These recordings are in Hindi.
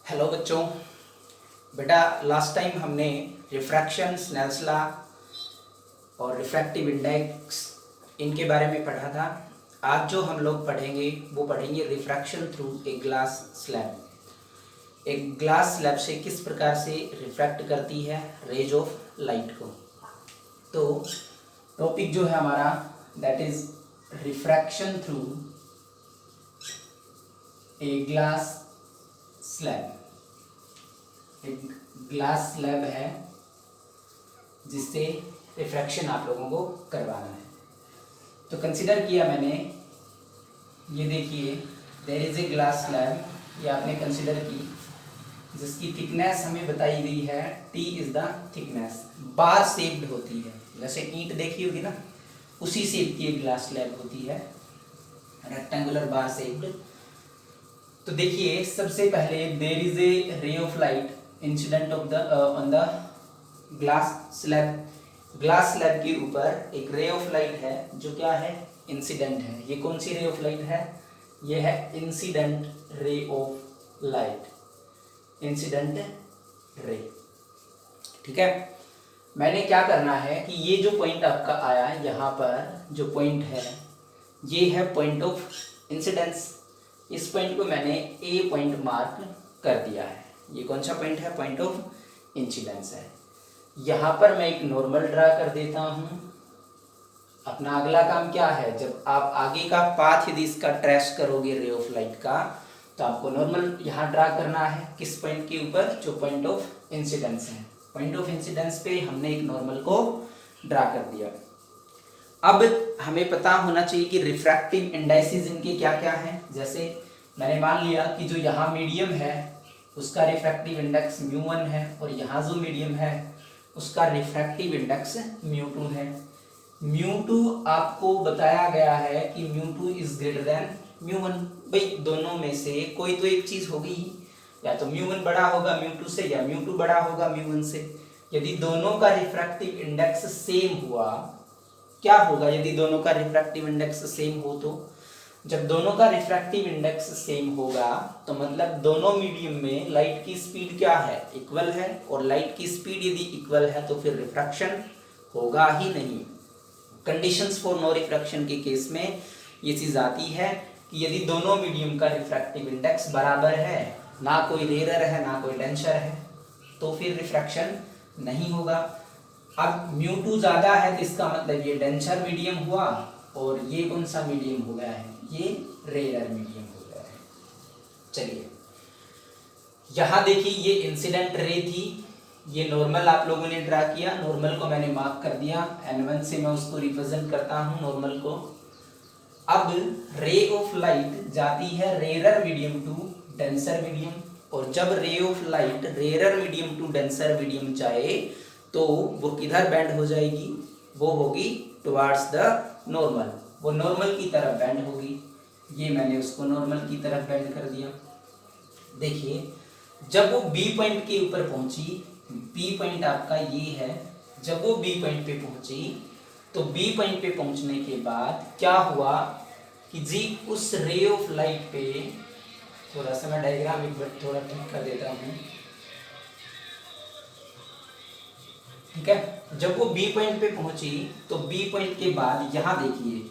हेलो बच्चों। बेटा लास्ट टाइम हमने रिफ्रैक्शन, स्नेल्स लॉ और रिफ्रैक्टिव इंडेक्स इनके बारे में पढ़ा था। आज जो हम लोग पढ़ेंगे वो पढ़ेंगे refraction through a glass slab. एक ग्लास स्लैब से किस प्रकार से रिफ्रैक्ट करती है रेज ऑफ लाइट को। तो टॉपिक जो है हमारा that is refraction through a glass slab. एक ग्लास स्लैब है जिससे रिफ्रैक्शन आप लोगों को करवाना है। तो कंसिडर किया मैंने, ये देखिए there is a glass slab, ये आपने कंसिडर की, जिसकी थिकनेस हमें बताई गई है T is the thickness. Bar shaped होती है, जैसे ईंट देखी होगी ना, उसी शेप की एक ग्लास स्लैब होती है, रेक्टेंगुलर बार शेप्ड। तो देखिए सबसे पहले there is a ray of light incident of the on the glass slab. Glass slab के ऊपर एक रे ऑफ लाइट है जो क्या है, इंसिडेंट है। ये कौन सी रे ऑफ लाइट है, ये है incident ray of light, incident ray. ठीक है, मैंने क्या करना है कि ये जो पॉइंट आपका आया है यहाँ पर, जो पॉइंट है ये है पॉइंट ऑफ इंसिडेंस। इस पॉइंट को मैंने ए पॉइंट मार्क कर दिया है। ये कौन सा पॉइंट है, पॉइंट ऑफ इंसिडेंस है। यहाँ पर मैं एक नॉर्मल ड्रा कर देता हूँ। अपना अगला काम क्या है, जब आप आगे का पाथ यदि इसका ट्रेस करोगे रे ऑफ लाइट का, तो आपको नॉर्मल यहाँ ड्रा करना है। किस पॉइंट के ऊपर, जो पॉइंट ऑफ इंसिडेंस है। पॉइंट ऑफ इंसिडेंस पे हमने एक नॉर्मल को ड्रा कर दिया। अब हमें पता होना चाहिए कि रिफ्रैक्टिव इंडाइसिस इनके क्या क्या हैं। जैसे मैंने मान लिया कि जो यहाँ मीडियम है उसका रिफ्रैक्टिव इंडेक्स μ1 है, और यहाँ जो मीडियम है उसका रिफ्रैक्टिव इंडेक्स μ2 है। μ2 आपको बताया गया है कि μ2 इज ग्रेटर देन μ1। भाई दोनों में से कोई तो एक चीज होगी, या तो μ1 बड़ा होगा μ2 से, या μ2 बड़ा होगा μ1 से। यदि दोनों का रिफ्रैक्टिव इंडेक्स सेम हुआ, क्या होगा यदि दोनों का रिफ्रैक्टिव इंडेक्स सेम हो, तो जब दोनों का रिफ्रैक्टिव इंडेक्स सेम होगा तो मतलब दोनों मीडियम में लाइट की स्पीड क्या है, इक्वल है। और लाइट की स्पीड यदि इक्वल है तो फिर रिफ्रैक्शन होगा ही नहीं। कंडीशंस फॉर नो रिफ्रैक्शन के केस में ये चीज आती है कि यदि दोनों मीडियम का रिफ्रैक्टिव इंडेक्स बराबर है, ना कोई रेयर है ना कोई डेंसर है, तो फिर रिफ्रैक्शन नहीं होगा। अब μ2 ज्यादा है तो इसका मतलब ये डेंसर मीडियम हुआ, और ये कौन सा मीडियम हो गया है, ये रेयर मीडियम हो गया है। चलिए यहां देखिए ये इंसिडेंट रे थी, ये नॉर्मल आप लोगों ने ड्रा किया, नॉर्मल को मैंने मार्क कर दिया, n1 से मैं उसको रिप्रेजेंट करता हूं नॉर्मल को। अब रे ऑफ लाइट जाती है rare medium to denser medium, और जब ray of light rare medium to denser medium जाए तो वो किधर बेंड हो जाएगी, वो होगी टुवार्ड्स द नॉर्मल, वो नॉर्मल की तरफ बेंड होगी। ये मैंने उसको नॉर्मल की तरफ बेंड कर दिया। देखिए जब वो बी पॉइंट के ऊपर पहुंची, बी पॉइंट आपका ये है, जब वो बी पॉइंट पे पहुंची तो बी पॉइंट पे पहुंचने के बाद क्या हुआ कि जी उस रे ऑफ लाइट पे, थोड़ा सा मैं डायग्राम एक बार थोड़ा ठीक कर देता हूँ। ठीक है, जब वो बी पॉइंट पे पहुंची तो बी पॉइंट के बाद यहाँ देखिए,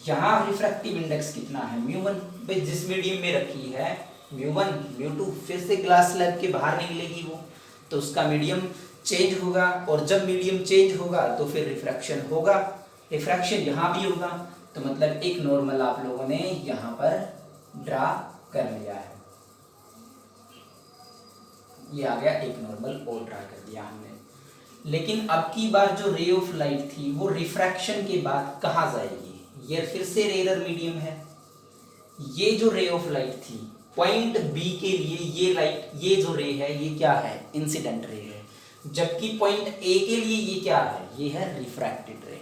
यहाँ रिफ्रैक्टिव इंडेक्स कितना है, μ1। भाई जिस मीडियम में रखी है μ1 μ2, फिर से ग्लास स्लैब के बाहर निकलेगी वो, तो उसका मीडियम चेंज होगा, और जब मीडियम चेंज होगा तो फिर रिफ्रैक्शन होगा। रिफ्रैक्शन यहाँ भी होगा, तो मतलब एक नॉर्मल आप लोगों ने यहाँ पर ड्रा कर लिया है। ये आ गया एक नॉर्मल और ड्रा कर दिया हमने। लेकिन अब की बार जो रे ऑफ लाइट थी वो रिफ्रैक्शन के बाद कहाँ जाएगी, ये फिर से रेयर मीडियम है। ये जो रे ऑफ लाइट थी पॉइंट बी के लिए, ये लाइट, ये जो रे है ये क्या है, इंसिडेंट रे है। जबकि पॉइंट ए के लिए ये क्या है, ये है रिफ्रैक्टेड रे।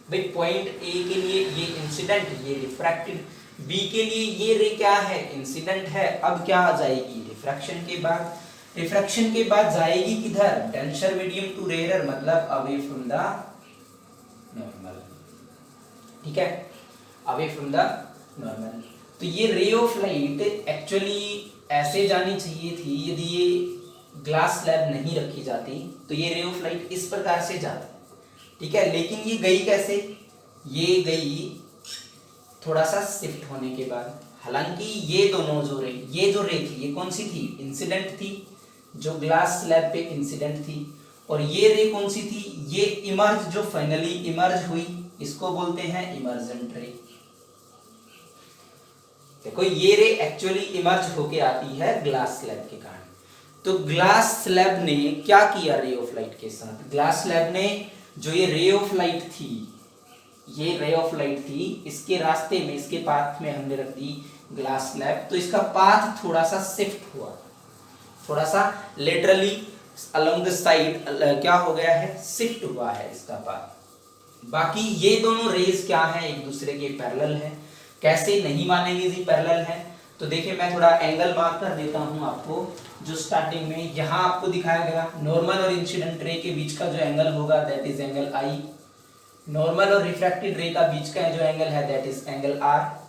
भाई पॉइंट ए के लिए ये इंसिडेंट, ये रिफ्रैक्टेड, बी के लिए ये रे क्या है, इंसिडेंट है। अब क्या आ जाएगी, रिफ्रैक्शन के बाद, रिफ्रैक्शन के बाद जाएगी किधर, डेंसर मीडियम टू रेयर, मतलब अवे फ्रॉम द नॉर्मल। ठीक है, अवे फ्रॉम द नॉर्मल। तो ये रे ऑफ लाइट एक्चुअली ऐसे जानी चाहिए थी। यदि ये ग्लास स्लैब नहीं रखी जाती तो ये रे ऑफ लाइट इस प्रकार से जाती, ठीक है। लेकिन ये गई कैसे, ये गई थोड़ा सा शिफ्ट होने के बाद। हालांकि ये दोनों जो रे, ये जो रे थी ये कौन सी थी, इंसिडेंट थी, जो ग्लास स्लैब पे इंसिडेंट थी। और ये रे कौन सी थी, ये इमर्ज, जो फाइनली इमर्ज हुई, इसको बोलते हैं इमर्जेंट रे। देखो ये रे एक्चुअली इमर्ज होके आती है ग्लास स्लैब के कारण। तो ग्लास स्लैब ने क्या किया रे ऑफ लाइट के साथ, ग्लास स्लैब ने जो ये रे ऑफ लाइट थी, ये रे ऑफ लाइट थी, इसके रास्ते में, इसके पाथ में हमने रख दी ग्लास स्लैब। तो इसका पाथ थोड़ा सा शिफ्ट हुआ, थोड़ा सा लेटरली अलोंग द साइड क्या हो गया है, शिफ्ट हुआ है इसका पाथ। बाकी ये दोनों रेज क्या है, एक दूसरे के पैरेलल है। कैसे नहीं मानेंगे जी पैरेलल है, तो देखिए मैं थोड़ा एंगल मार्क कर देता हूं आपको। जो स्टार्टिंग में यहां आपको दिखाया गया, नॉर्मल और इंसिडेंट रे के बीच का जो एंगल होगा that is angle I. Normal और रिफ्रैक्टेड रे का बीच का जो एंगल है दैट इज एंगल आर।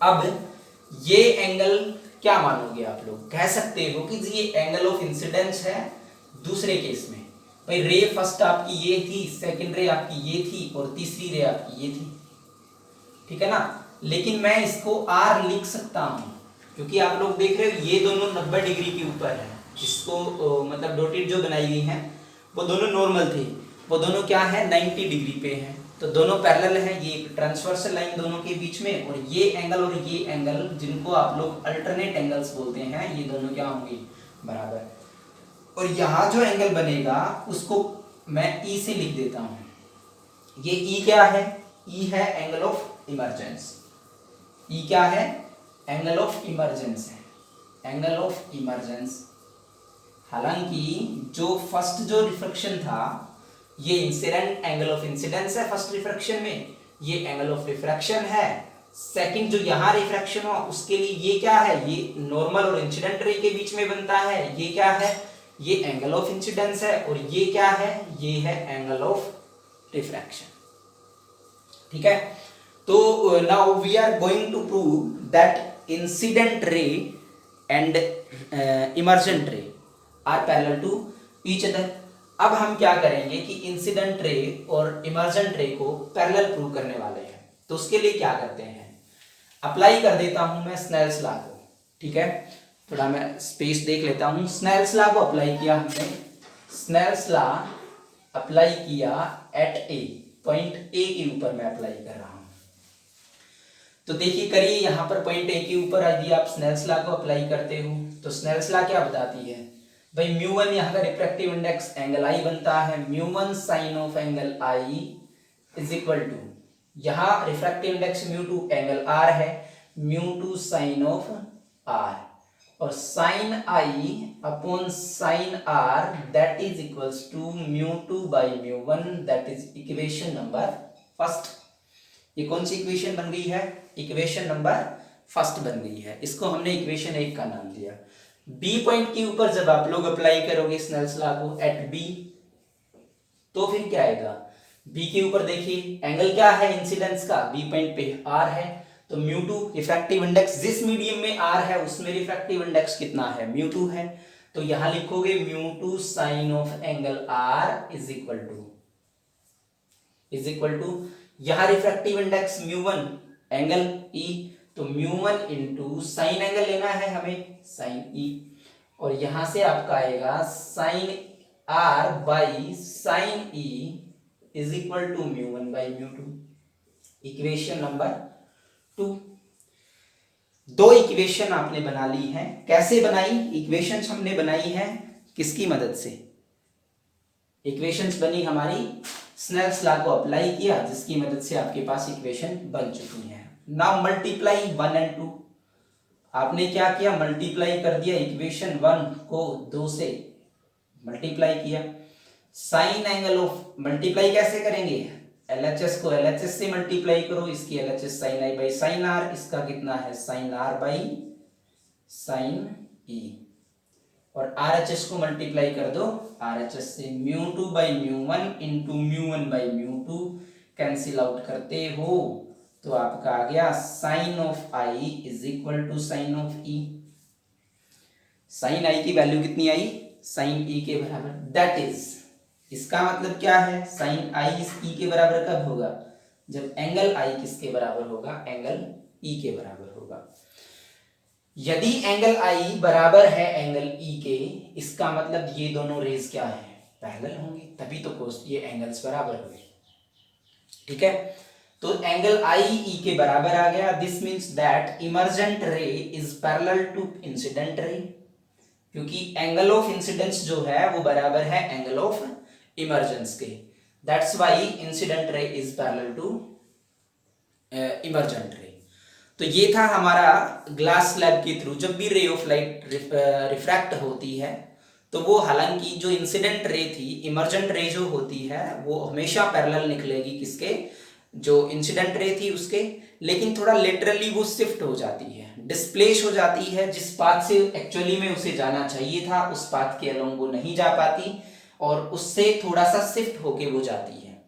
अब ये एंगल क्या मानोगे आप लोग, कह सकते हो कि ये एंगल ऑफ इंसिडेंस है। दूसरे केस में भाई रे फर्स्ट आपकी ये थी, सेकंड रे आपकी ये थी और तीसरी रे आपकी ये थी, ठीक है ना। लेकिन मैं इसको आर लिख सकता हूं क्योंकि आप लोग देख रहे हो ये दोनों 90 डिग्री के ऊपर है। इसको मतलब डॉटेड जो बनाई गई है वो दोनों नॉर्मल थे, वो दोनों क्या है 90 डिग्री पे है। तो दोनों पैरेलल है, ये एक ट्रांसवर्सल लाइन दोनों के बीच में। और ये एंगल और ये एंगल जिनको आप लोग अल्टरनेट एंगल्स बोलते हैं, ये दोनों क्या होंगे, बराबर। और यहाँ जो एंगल बनेगा उसको मैं ई से लिख देता हूं। ये ई क्या है, ई है एंगल ऑफ इमर्जेंस। ई क्या है, एंगल ऑफ इमर्जेंस है, एंगल ऑफ इमर्जेंस। हालांकि जो फर्स्ट जो रिफ्रैक्शन था ये इंसिडेंट एंगल ऑफ इंसिडेंस है फर्स्ट रिफ्रैक्शन में, ये एंगल ऑफ रिफ्रैक्शन है। सेकंड जो यहाँ रिफ्रैक्शन हुआ उसके लिए ये क्या है, ये नॉर्मल और इंसिडेंट रे के बीच में बनता है, ये क्या है, ये एंगल ऑफ इंसिडेंस है। और ये क्या है, ये है एंगल ऑफ रिफ्रैक्शन, ठीक है। तो now we are going to prove that incident ray and emergent ray are parallel to each other. अब हम क्या करेंगे कि इंसिडेंट रे और इमर्जेंट रे को पैरेलल प्रूव करने वाले हैं। तो उसके लिए क्या करते हैं, अप्लाई कर देता हूं मैं स्नेल्स लॉ को, ठीक है। थोड़ा मैं स्पेस देख लेता हूं। स्नेल्स लॉ को अप्लाई किया हमने, स्नेल्स लॉ अप्लाई किया एट ए, पॉइंट ए के ऊपर मैं अप्लाई कर रहा हूं। तो देखिए करिए यहाँ पर पॉइंट ए के ऊपर यदि आप स्नेल्स लॉ को अप्लाई करते हो तो स्नेल्स लॉ क्या बताती है भाई, म्यू1 यहाँ का रिफ्रैक्टिव इंडेक्स एंगल आई बनता है, म्यू1 sine of angle I is equal to, यहाँ रिफ्रैक्टिव इंडेक्स म्यू2 एंगल आर है, म्यू2 साइन ऑफ आर, और sine I upon sine R that is equals to म्यू2 बाई म्यू1, that is equation number first. ये कौन सी इक्वेशन बन गई है, इक्वेशन नंबर फर्स्ट बन गई है। इसको हमने इक्वेशन 1 का नाम दिया। बी पॉइंट के ऊपर जब आप लोग अप्लाई करोगे स्नेल्स लॉ को एट बी, तो फिर क्या आएगा, बी के ऊपर देखिए एंगल क्या है इंसिडेंस का, बी पॉइंट पे आर है, तो म्यू2 रिफ्रैक्टिव इंडेक्स जिस मीडियम में आर है उसमें रिफ्रैक्टिव इंडेक्स कितना है, म्यू2 है। तो यहां लिखोगे म्यू2 sine of angle R is equal to यहां रिफ्रैक्टिव इंडेक्स म्यू1 एंगल ई, तो म्यू1 इंटू साइन एंगल लेना है हमें, साइन ई, और यहां से आपका आएगा sine R by sine E is equal to म्यू1 बाई म्यू2, इक्वेशन नंबर 2। दो इक्वेशन आपने बना ली है। कैसे बनाई इक्वेशंस, हमने बनाई है किसकी मदद से, इक्वेशंस बनी हमारी स्नेल्स लॉ को अप्लाई किया जिसकी मदद से आपके पास इक्वेशन बन चुकी है। नाउ मल्टीप्लाई 1 एंड 2, आपने क्या किया, मल्टीप्लाई कर दिया इक्वेशन 1 को 2 से मल्टीप्लाई किया। साइन एंगल ऑफ, मल्टीप्लाई कैसे करेंगे, LHS को LHS से मल्टीप्लाई करो, इसकी LHS sine I by sine R, इसका कितना है sine R by sine E, और RHS को मल्टीप्लाई कर दो RHS से, म्यू2 बाई म्यू1 इंटू म्यू1 बाई म्यू2 कैंसिल आउट करते हो तो आपका आ गया sine of I is equal to sine of E. Sine I की वैल्यू कितनी आई, साइन ई के बराबर। दैट इज, इसका मतलब क्या है, साइन आई ई के बराबर कब होगा, जब एंगल आई किसके बराबर होगा, एंगल ई के बराबर होगा। यदि एंगल आई बराबर है एंगल ई के, इसका मतलब ये दोनों रेज क्या है, पैरेलल होंगी, तभी तो ये एंगल्स बराबर हुए। ठीक है, तो एंगल आई ई के बराबर आ गया। This means that emergent ray is parallel to incident ray, क्योंकि एंगल ऑफ इंसिडेंस जो है वो बराबर है एंगल ऑफ इमर्जेंस के। That's why incident ray is parallel to emergent ray. तो ये था हमारा ग्लास स्लैब के थ्रू जब भी रे ऑफ लाइट रिफ्रैक्ट होती है तो वो, हालांकि जो इंसिडेंट रे थी, इमर्जेंट रे जो होती है वो हमेशा पैरेलल निकलेगी किसके, जो इंसिडेंट रे थी उसके, लेकिन थोड़ा लेटरली वो शिफ्ट हो जाती है, डिस्प्लेस हो जाती है, जिस पाथ से एक्चुअली में उसे जाना चाहिए था उस पाथ के अलोंग वो नहीं जा पाती और उससे थोड़ा सा शिफ्ट होके वो जाती है।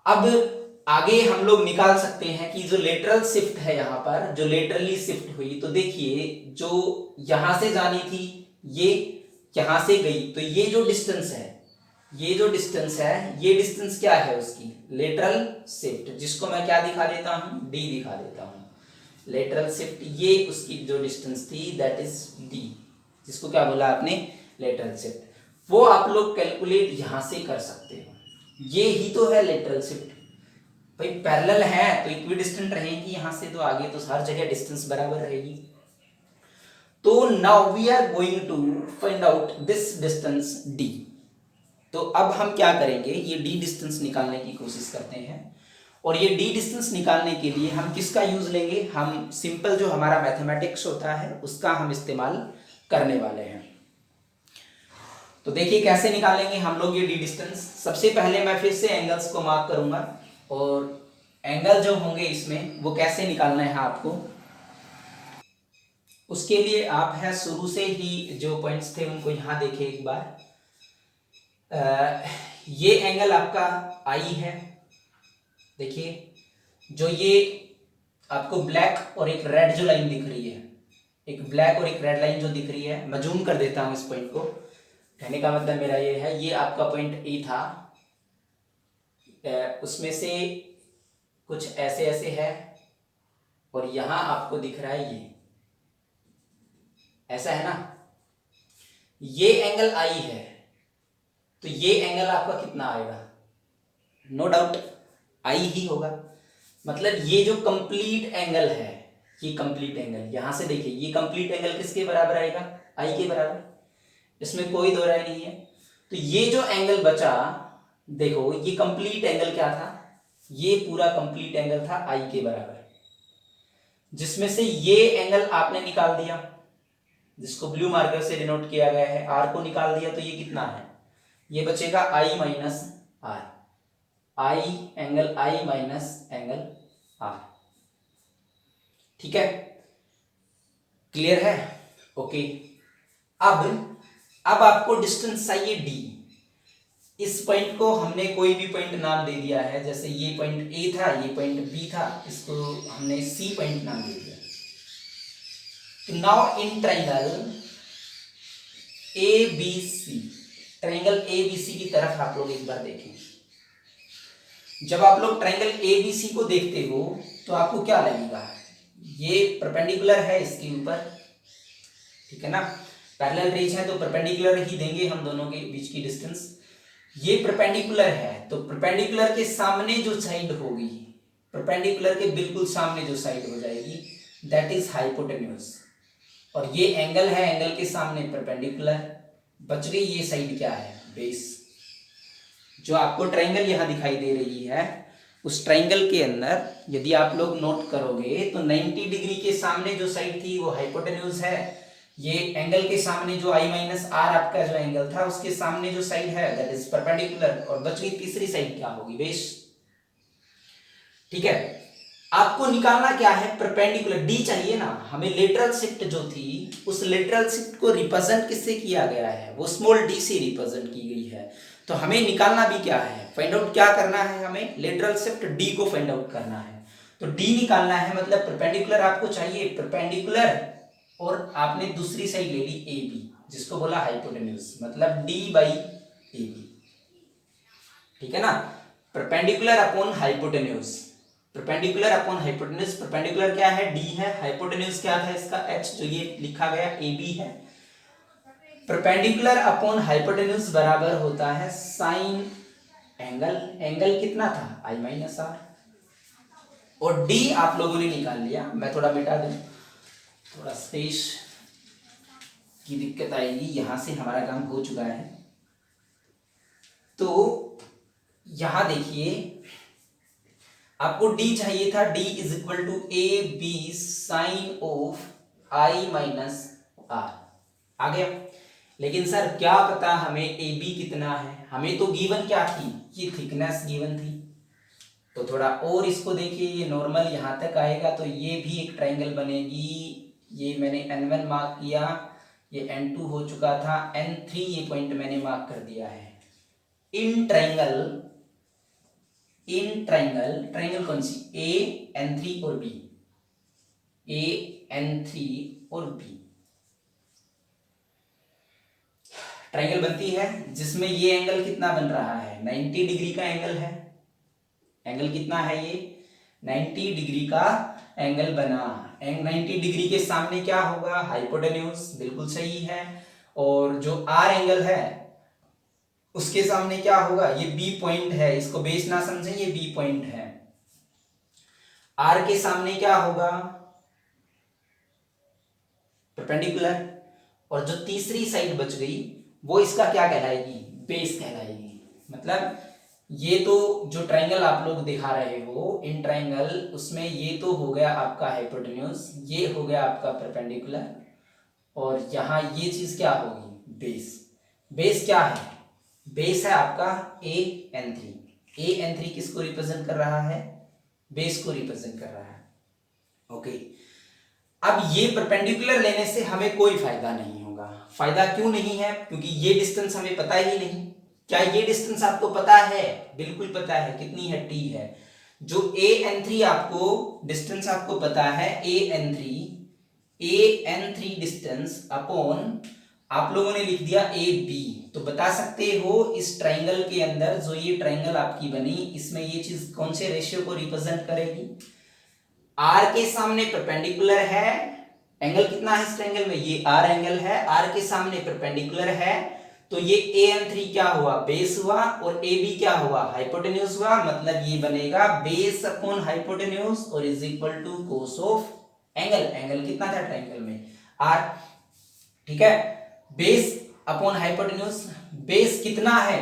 अब आगे हम लोग निकाल सकते हैं कि जो लेटरल शिफ्ट है, यहाँ पर जो लेटरली शिफ्ट हुई, तो देखिए जो यहां से जानी थी ये यहां से गई, तो ये जो डिस्टेंस है, ये जो डिस्टेंस है, ये डिस्टेंस क्या है उसकी, लेटरल शिफ्ट, जिसको मैं क्या दिखा देता हूं, डी दिखा देता हूं। लेटरल शिफ्ट ये उसकी जो डिस्टेंस थी दैट इज डी, जिसको क्या बोला आपने, लेटरल शिफ्ट। वो आप लोग कैलकुलेट यहां से कर सकते हो, ये ही तो है लेटरल शिफ्ट। भाई पैरेलल है तो इक्विडिस्टेंट रहेगी यहां से, तो आगे तो हर जगह डिस्टेंस बराबर रहेगी। तो now we are going to find out this distance D. तो अब हम क्या करेंगे, ये डी डिस्टेंस निकालने की कोशिश करते हैं, और ये डी डिस्टेंस निकालने के लिए हम किसका यूज लेंगे, हम सिंपल जो हमारा मैथमेटिक्स होता है उसका हम इस्तेमाल करने वाले हैं। तो देखिए कैसे निकालेंगे हम लोग ये डी डिस्टेंस। सबसे पहले मैं फिर से एंगल्स को मार्क करूंगा, और एंगल जो होंगे इसमें वो कैसे निकालना है आपको, उसके लिए आप है शुरू से ही जो पॉइंट्स थे उनको यहां देखें एक बार। ये एंगल आपका आई है, देखिए जो ये आपको ब्लैक और एक रेड जो लाइन दिख रही है, एक ब्लैक और एक रेड लाइन जो दिख रही है, मैं जूम कर देता हूं इस पॉइंट को। कहने का मतलब मेरा ये है, ये आपका पॉइंट ए था, उसमें से कुछ ऐसे ऐसे है, और यहां आपको दिख रहा है ये ऐसा है ना, ये एंगल आई है, तो ये एंगल आपका कितना आएगा, नो डाउट आई ही होगा। मतलब ये जो कंप्लीट एंगल है, ये कंप्लीट एंगल यहां से देखिए, ये कंप्लीट एंगल किसके बराबर आएगा, आई के बराबर, इसमें कोई दो राय नहीं है। तो ये जो एंगल बचा, देखो ये कंप्लीट एंगल क्या था, ये पूरा कंप्लीट एंगल था आई के बराबर, जिसमें से ये एंगल आपने निकाल दिया, जिसको ब्लू मार्कर से डिनोट किया गया है, आर को निकाल दिया, तो ये कितना है, ये बचेगा I minus R, I angle I minus angle R. ठीक है, क्लियर है, ओके। अब आपको डिस्टेंस चाहिए डी। इस पॉइंट को हमने कोई भी पॉइंट नाम दे दिया है, जैसे ये पॉइंट ए था, ये पॉइंट बी था, इसको हमने सी पॉइंट नाम दे दिया। तो now in triangle A B C, triangle A B C की तरफ आप लोग एक बार देखें। जब आप लोग ट्राइंगल ए बी सी को देखते हो तो आपको क्या लगेगा, ये परपेंडिकुलर है इसके ऊपर, ठीक है ना, पैरेलल रेज है तो परपेंडिकुलर ही देंगे हम दोनों के बीच की डिस्टेंस। ये परपेंडिकुलर है तो परपेंडिकुलर के सामने जो साइड होगी, परपेंडिकुलर के बिल्कुल सामने जो साइड हो जाएगी दैट इज हाइपोटेन्यूज, और ये एंगल है, एंगल के सामने परपेंडिकुलर, बच गई ये साइड क्या है, बेस। जो आपको ट्राइंगल यहां दिखाई दे रही है, उस ट्राइंगल के अंदर यदि आप लोग नोट करोगे तो 90 डिग्री के सामने जो साइड थी वो हाइपोटेन्यूज है, ये एंगल के सामने जो आई माइनस आर आपका जो एंगल था उसके सामने जो साइड है दैट इज परपेंडिकुलर, और बच गई तीसरी साइड क्या होगी, बेस। ठीक है, आपको निकालना क्या है, परपेंडिकुलर डी चाहिए ना हमें। लेटरल शिफ्ट जो थी उस लेटरल शिफ्ट को रिप्रेजेंट किससे किया गया है, वो स्मॉल डी से रिप्रेजेंट की गई है। तो हमें निकालना भी क्या है, फाइंड आउट क्या करना है, हमें लेटरल शिफ्ट डी को फाइंड आउट करना है। तो डी निकालना है मतलब परपेंडिकुलर आपको चाहिए, परपेंडिकुलर और आपने दूसरी साइड ले ली ए बी, जिसको बोला हाइपोटेन्यूज, मतलब डी बाई ए बी, ठीक है ना। Perpendicular upon hypotenuse, perpendicular upon hypotenuse, perpendicular क्या है, डी है, हाइपोटेन्यूज क्या था इसका, एच, जो ये लिखा गया ए बी है। परपेंडिकुलर अपॉन हाइपोटेन्यूज बराबर होता है साइन एंगल, एंगल कितना था आई माइनस आर, और डी आप लोगों ने निकाल लिया। मैं थोड़ा मिटा दूं, थोड़ा स्पेस की दिक्कत आएगी, यहां से हमारा काम हो चुका है। तो यहां देखिए, आपको डी चाहिए था, D is equal to A B sine of I minus R, आ गया। लेकिन सर क्या पता हमें ए बी कितना है, हमें तो गिवन क्या थी, ये थिकनेस गिवन थी। तो थोड़ा और इसको देखिए, ये नॉर्मल यहां तक आएगा तो ये भी एक ट्रायंगल बनेगी। ये मैंने n1 मार्क किया, ये n2 हो चुका था, n3 ये पॉइंट मैंने मार्क कर दिया है। In triangle, in triangle, triangle कौन सी, ए n3 और b, ए n3 और b ट्रायंगल बनती है, जिसमें ये एंगल कितना बन रहा है, 90 डिग्री का एंगल है। एंगल कितना है ये, 90 डिग्री का एंगल बना। 90 डिग्री के सामने क्या होगा, हाइपोटेन्यूज, बिल्कुल सही है। और जो आर एंगल है उसके सामने क्या होगा, ये बी पॉइंट है, इसको बेस ना समझें, ये बी पॉइंट है। आर के सामने क्या होगा, परपेंडिकुलर, और जो तीसरी साइड बच गई वो इसका क्या कहलाएगी, बेस कहलाएगी। मतलब ये तो जो ट्रायंगल आप लोग दिखा रहे हो इन ट्रायंगल, उसमें ये तो हो गया आपका हाइपोटेन्यूज, ये हो गया आपका परपेंडिकुलर, और यहाँ ये चीज क्या होगी, बेस। बेस क्या है, बेस है आपका AN3। AN3 किसको रिप्रेजेंट कर रहा है, बेस को रिप्रेजेंट कर रहा है। ओके, अब ये परपेंडिकुलर लेने से हमें कोई फायदा नहीं होगा। फायदा क्यों नहीं है, क्योंकि ये डिस्टेंस हमें पता ही नहीं। क्या ये डिस्टेंस आपको पता है, बिल्कुल पता है, कितनी है, t है। जो AN3 आपको डिस्टेंस आपको पता है, AN3 डिस्टेंस अपॉन आप लोगों ने लिख दिया AB, तो बता सकते हो इस ट्रायंगल के अंदर जो ये ट्रायंगल आपकी बनी, इसमें ये चीज कौन से रेशियो को रिप्रेजेंट करेगी, आर के सामने परपेंडिकुलर है, एंगल कितना है इस ट्रायंगल में, ये आर एंगल है, आर के सामने परपेंडिकुलर है, तो ये AN3 क्या हुआ, बेस हुआ, और AB क्या हुआ, हाइपोटेन्यूज हुआ। मतलब ये बनेगा बेस अपॉन हाइपोटेन्यूज और is equal to cos of angle. Angle कितना था ट्रायंगल में, आर, ठीक है। बेस अपॉन हाइपोटेन्यूज, बेस कितना है,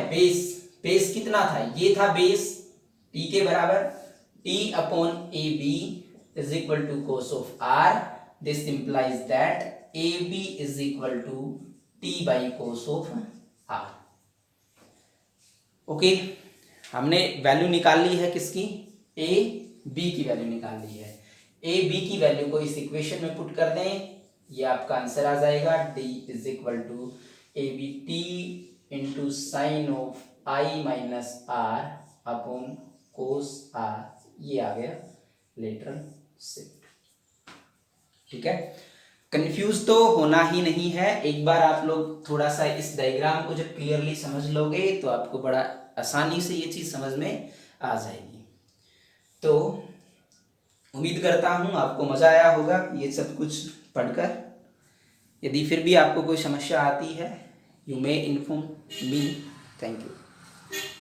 बेस कितना था, ये था बेस t के बराबर, t upon AB is equal to cos of r. This implies that AB is equal to t by cos of r. Okay, हमने वैल्यू निकाल ली है किसकी, ए बी की वैल्यू निकाल ली है। ए बी की वैल्यू को इस इक्वेशन में पुट कर दें, ये आपका आंसर आ जाएगा, d is equal to A B T into sine of I minus R upon cos R, ये आ गया लेटरल शिफ्ट, ठीक है। कंफ्यूज तो होना ही नहीं है, एक बार आप लोग थोड़ा सा इस डायग्राम को जब क्लियरली समझ लोगे तो आपको बड़ा आसानी से ये चीज समझ में आ जाएगी। तो उम्मीद करता हूँ आपको मजा आया होगा ये सब कुछ पढ़कर। यदि फिर भी आपको कोई समस्या आती है, you may inform me. Thank you.